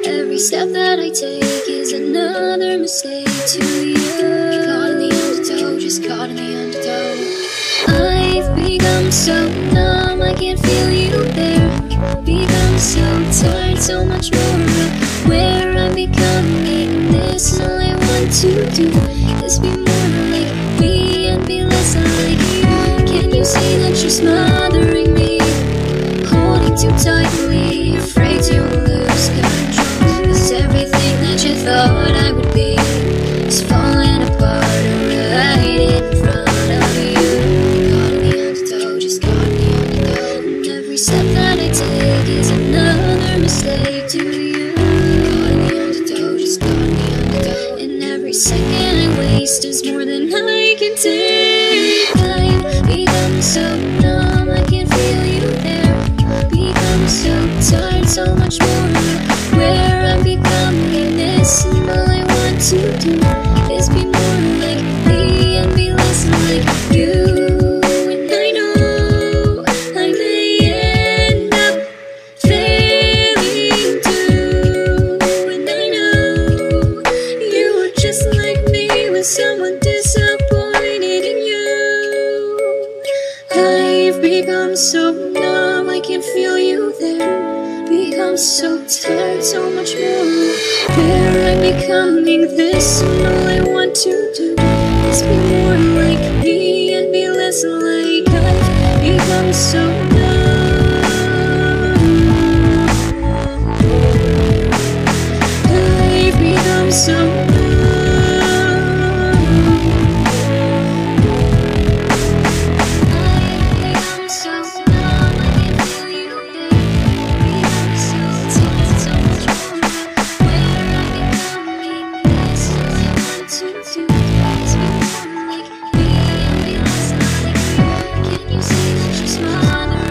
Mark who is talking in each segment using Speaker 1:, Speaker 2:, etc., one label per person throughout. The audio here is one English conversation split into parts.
Speaker 1: Every step that I take is another mistake to you. Caught in the undertow, just caught in the undertow. I've become so numb, I can't feel you there. Become so tired, so much more where I'm becoming this. All I want to do is be more like me and be less like you. Can you see that you're smothering me, holding too tightly, afraid to lose control? Everything that you thought I would be is falling apart right in front of you. Caught in the undertow, just caught in the undertow. And every step that I take is another mistake to you. Caught in the undertow, just caught in the undertow. And every second I waste is more than I can take. I've become so numb, I can't feel you there. Become so tired, so much more where I'm becoming this. And all I want to do is be more like me and be less like you. And I know I may end up failing too. And I know you were just like me with someone disappointed in you. I've become so numb, I can't feel you there. Become so tired, so much more where I'm becoming this. And all I want to do is be more like me and be less like I've become so numb. I've become so numb. Can you see that you're smiling?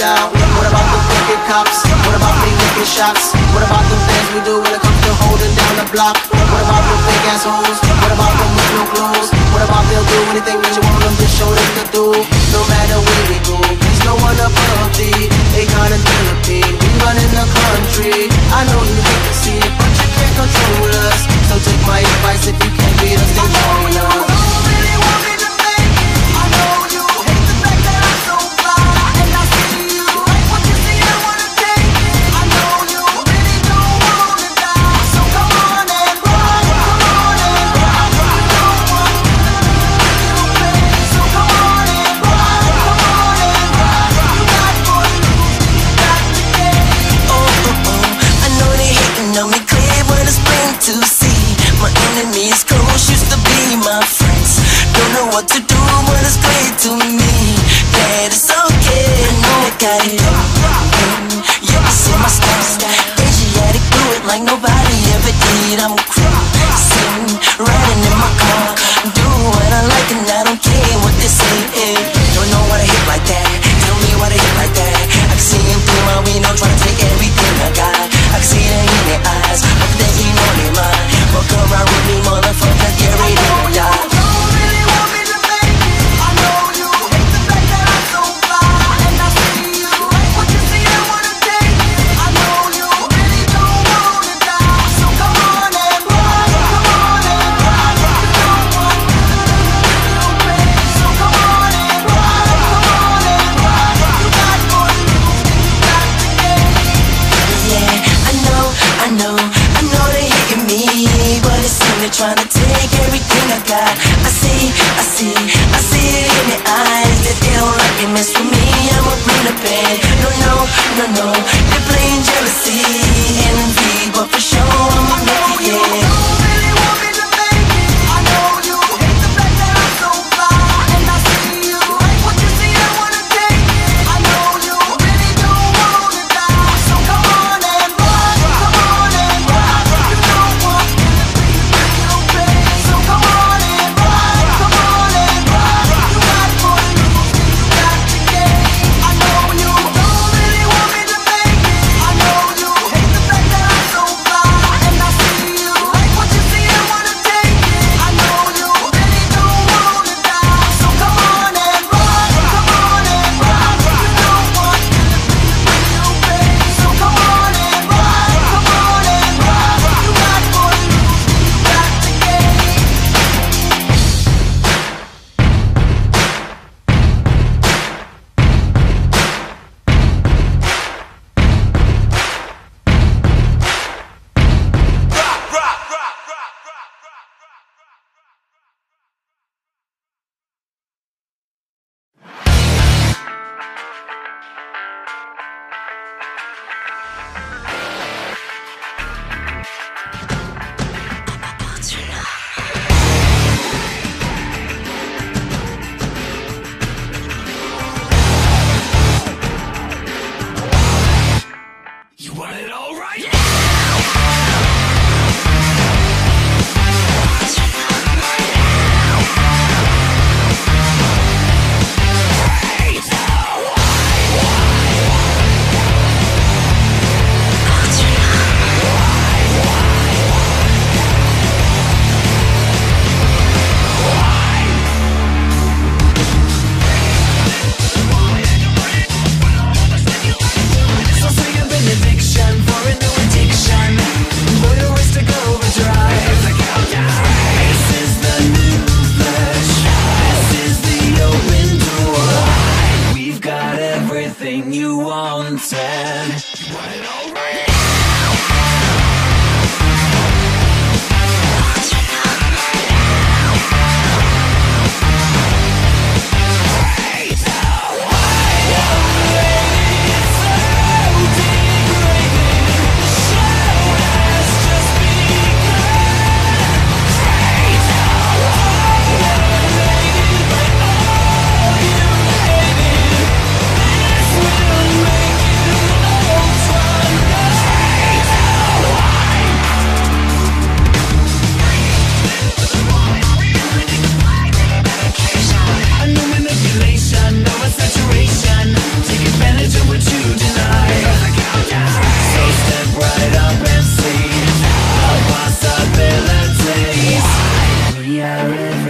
Speaker 2: now? What about the wicked cops? What about the wicked shots? What about the things we do when it comes to holding down the block? What about the fake assholes? What about them with no clothes? What about they'll do anything that you want them to show them to do? No matter where we go, there's no one above thee. Akon and Philippine, we run in the country. I know you hate to see it, but you can't control us. So take my advice, if you can't beat us, then join us.
Speaker 3: What to do, but it's great to me. That it's okay, I know I got it. You can see my style, Asiatic, do it like nobody ever did. I'm cruising, riding in my car, do what I like and I don't care what they say. Don't know what I hit like that, tell me what I hit like that. I can see him through my window trying to take everything I got. I can see it in their eyes, but they ain't on their mind. Fuck around with me, motherfucker, get ready to die. Trying to take everything I got. I see it in their eyes that they don't like it, mess with me. I'ma bring the pain. No, they're playing jealousy, envy, but for sure I'ma make it. Yeah.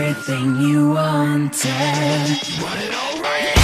Speaker 3: everything you wanted.
Speaker 4: Want it all right.